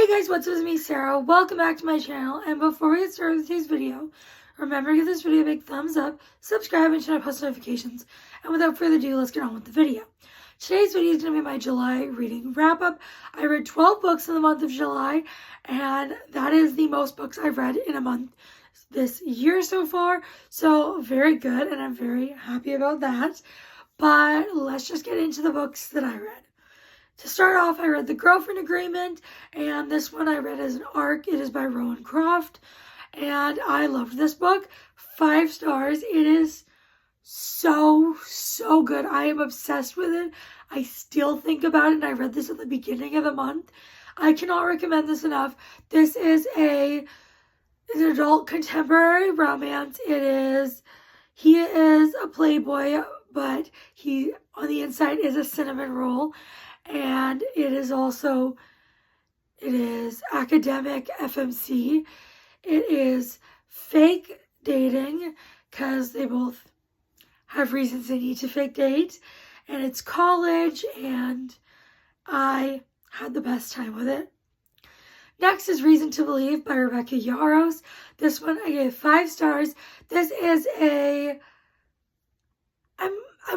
Hey guys, what's up? It's me, Sarah. Welcome back to my channel. And before we get started with today's video, remember to give this video a big thumbs up, subscribe, and turn on post notifications. And without further ado, let's get on with the video. Today's video is going to be my July reading wrap-up. I read 12 books in the month of July, and that is the most books I've read in a month this year so far. So very good, and I'm very happy about that. But let's just get into the books that I read. To start off, I read The Girlfriend Agreement, and this one I read as an ARC. It is by Rowan Croft, and I loved this book. 5 stars. It is so good. I am obsessed with it. I still think about it, and I read this at the beginning of the month. I cannot recommend this enough. This is an adult contemporary romance. He is a playboy, but he on the inside is a cinnamon roll. And it is academic FMC. It is fake dating because they both have reasons they need to fake date. And it's college, and I had the best time with it. Next is Reason to Believe by Rebecca Yarros. This one I gave 5 stars. This is I'm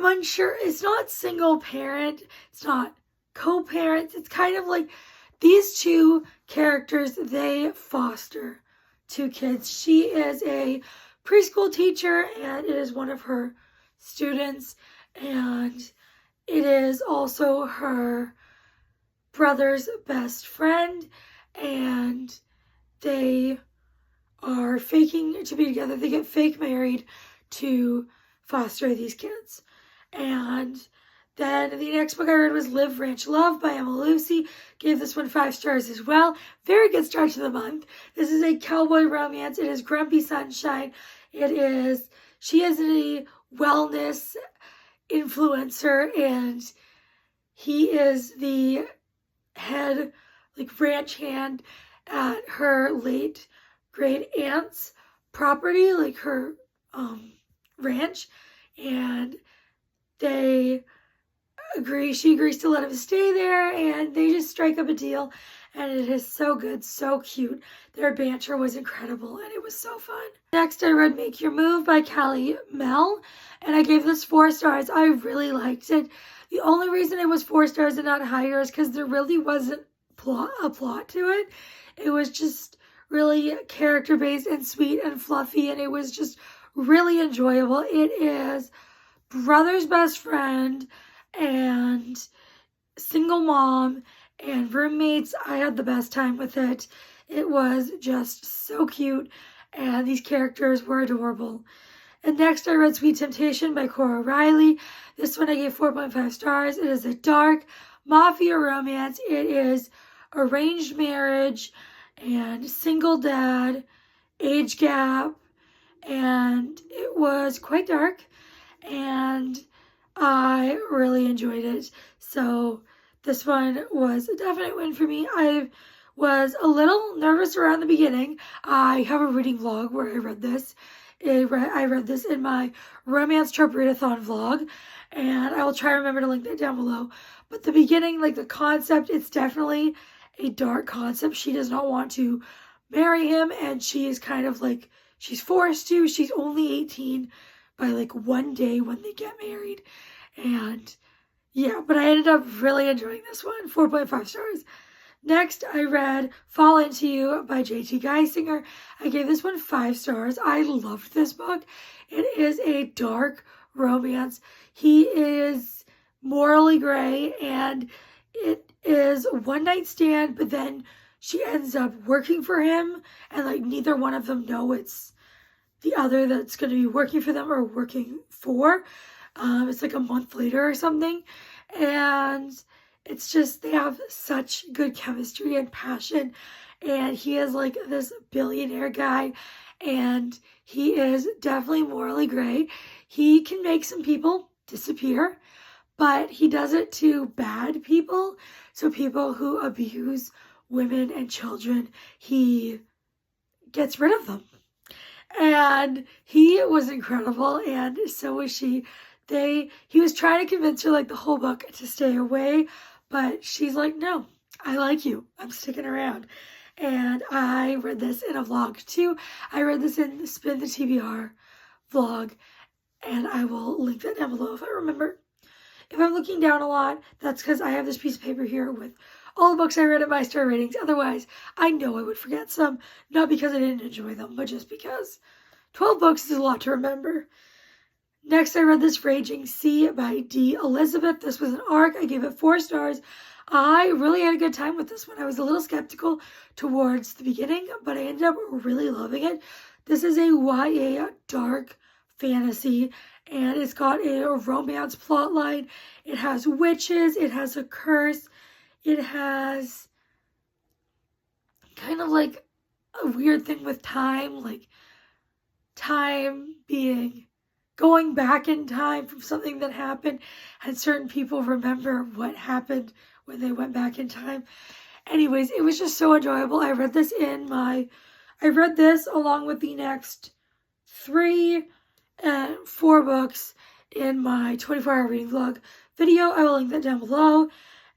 unsure. It's not single parent. It's not co-parents. It's kind of like these two characters, they foster 2 kids. She is a preschool teacher, and it is one of her students, and it is also her brother's best friend, and they are faking to be together. They get fake married to foster these kids. And then the next book I read was Live, Ranch, Love by Emma Lucy. Gave this one 5 stars as well. Very good start to the month. This is a cowboy romance. It is Grumpy Sunshine. She is a wellness influencer, and he is the head, ranch hand at her late great aunt's property, her ranch, and she agrees to let him stay there, and they just strike up a deal, and it is so good, so cute. Their banter was incredible, and it was so fun. Next, I read Make Your Move by Callie Mel, and I gave this 4 stars. I really liked it. The only reason it was 4 stars and not higher is because there really wasn't a plot to it. It was just really character-based and sweet and fluffy, and it was just really enjoyable. It is brother's best friend and single mom and roommates. I had the best time with it. It was just so cute, and these characters were adorable. And next I read Sweet Temptation by Cora Riley. This one I gave 4.5 stars. It is a dark mafia romance. It is arranged marriage and single dad, age gap, and it was quite dark, and I really enjoyed it. So this one was a definite win for me. I was a little nervous around the beginning. I have a reading vlog where I read this. I read this in my Romance Trope Readathon vlog, and I will try to remember to link that down below. But the beginning, the concept, it's definitely a dark concept. She does not want to marry him, and she is kind of she's forced to. She's only 18 by one day when they get married. And yeah, but I ended up really enjoying this one. 4.5 stars. Next, I read Fall Into You by J.T. Geisinger. I gave this one 5 stars. I loved this book. It is a dark romance. He is morally gray, and it is one night stand, but then she ends up working for him, and neither one of them know it's the other that's going to be working for them or working for. It's a month later or something, and it's just, they have such good chemistry and passion, and he is this billionaire guy, and he is definitely morally gray. He can make some people disappear, but he does it to bad people, so people who abuse women and children, he gets rid of them. And he was incredible, and so was she. He was trying to convince her the whole book to stay away, but she's like, no, I like you. I'm sticking around. And I read this in a vlog too. I read this in the Spin the TBR vlog, and I will link that down below if I remember. If I'm looking down a lot, that's because I have this piece of paper here with all the books I read at my star ratings. Otherwise, I know I would forget some, not because I didn't enjoy them, but just because 12 books is a lot to remember. Next, I read this Raging Sea by D. Elizabeth. This was an arc. I gave it 4 stars. I really had a good time with this one. I was a little skeptical towards the beginning, but I ended up really loving it. This is a YA dark fantasy, and it's got a romance plot line. It has witches. It has a curse. It has kind of like a weird thing with time, like time being going back in time from something that happened, and certain people remember what happened when they went back in time. Anyways, it was just so enjoyable. I read this along with the next 3 and 4 books in my 24-hour reading vlog video. I will link that down below.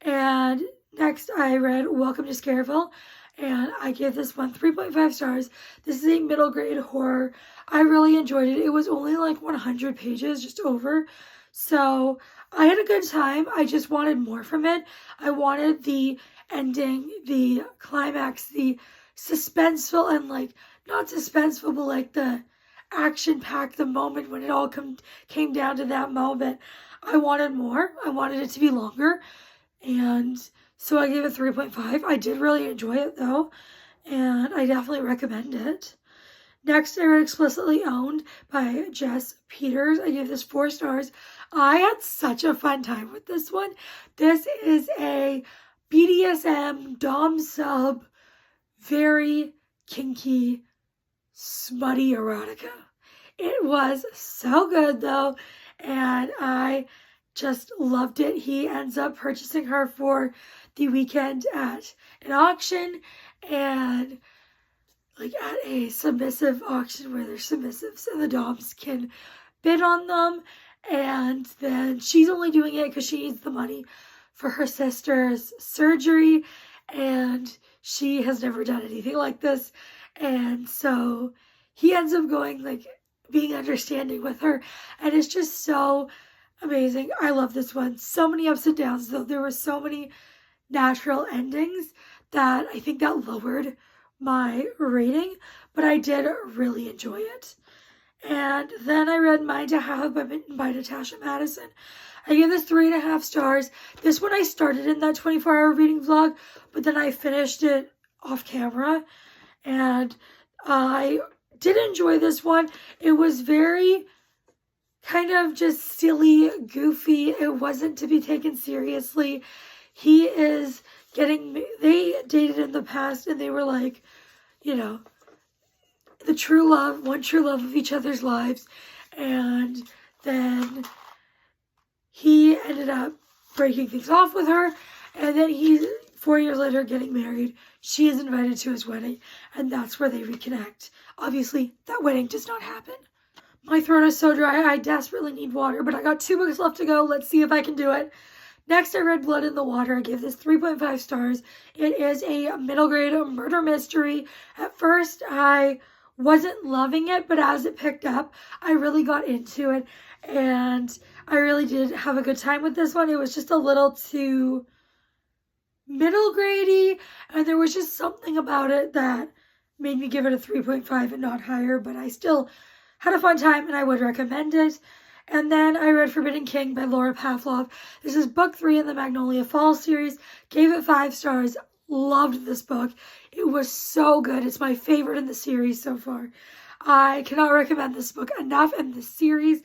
And next I read Welcome to Scareville, and I gave this one 3.5 stars. This is a middle grade horror. I really enjoyed it. It was only like 100 pages, just over. So I had a good time. I just wanted more from it. I wanted the ending, the climax, the suspenseful, and like, not suspenseful, but like the action-packed, the moment when it all came down to that moment. I wanted more. I wanted it to be longer. And so I gave it 3.5. I did really enjoy it though, and I definitely recommend it. Next, I read Explicitly Owned by Jess Peters. I gave this 4 stars. I had such a fun time with this one. This is a BDSM, dom sub, very kinky, smutty erotica. It was so good though, and I just loved it. He ends up purchasing her for the weekend at an auction, and like at a submissive auction where there's submissives and the doms can bid on them. And then she's only doing it because she needs the money for her sister's surgery, and she has never done anything like this. And so he ends up going, like, being understanding with her, and it's just so amazing. I love this one. So many ups and downs though. There were so many natural endings that I think that lowered my rating, but I did really enjoy it. And then I read Mind to Have by Natasha Madison. I gave this 3.5 stars. This one I started in that 24-hour reading vlog, but then I finished it off camera, and I did enjoy this one. It was very kind of just silly, goofy. It wasn't to be taken seriously. They dated in the past, and they were like, you know, the true love, one true love of each other's lives. And then he ended up breaking things off with her, and then he's 4 years later getting married. She is invited to his wedding, and that's where they reconnect. Obviously, that wedding does not happen. My throat is so dry, I desperately need water, but I got 2 books left to go. Let's see if I can do it. Next, I read Blood in the Water. I gave this 3.5 stars. It is a middle grade murder mystery. At first, I wasn't loving it, but as it picked up, I really got into it, and I really did have a good time with this one. It was just a little too middle grade-y, and there was just something about it that made me give it a 3.5 and not higher, but I still had a fun time, and I would recommend it. And then I read Forbidden King by Laura Pavlov. This is book 3 in the Magnolia Falls series. Gave it 5 stars. Loved this book. It was so good. It's my favorite in the series so far. I cannot recommend this book enough in the series.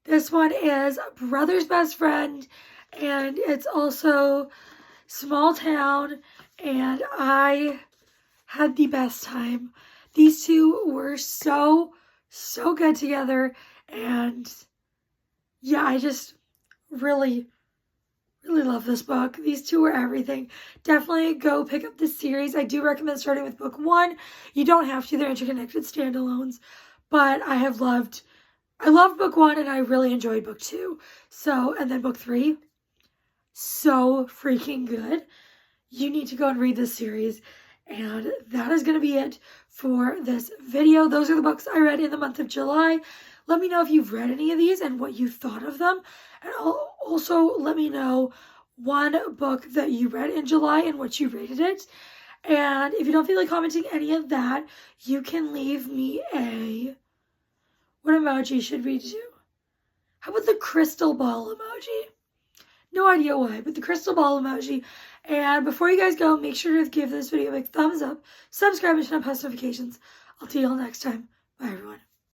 This one is Brother's Best Friend, and it's also small town, and I had the best time. These two were so good together, and yeah, I just really love this book. These two are everything. Definitely go pick up this series. I do recommend starting with book 1. You don't have to, they're interconnected standalones, but I loved book 1, and I really enjoyed book 2. So, and then book 3, so freaking good. you need to go and read this series. And that is going to be it for this video. Those are the books I read in the month of July. Let me know if you've read any of these and what you thought of them. And also let me know one book that you read in July and what you rated it. And if you don't feel like commenting any of that, you can leave me what emoji should we do? How about the crystal ball emoji? No idea why, but the crystal ball emoji. And before you guys go, make sure to give this video a big thumbs up, subscribe, and turn on post notifications. I'll see you all next time. Bye, everyone.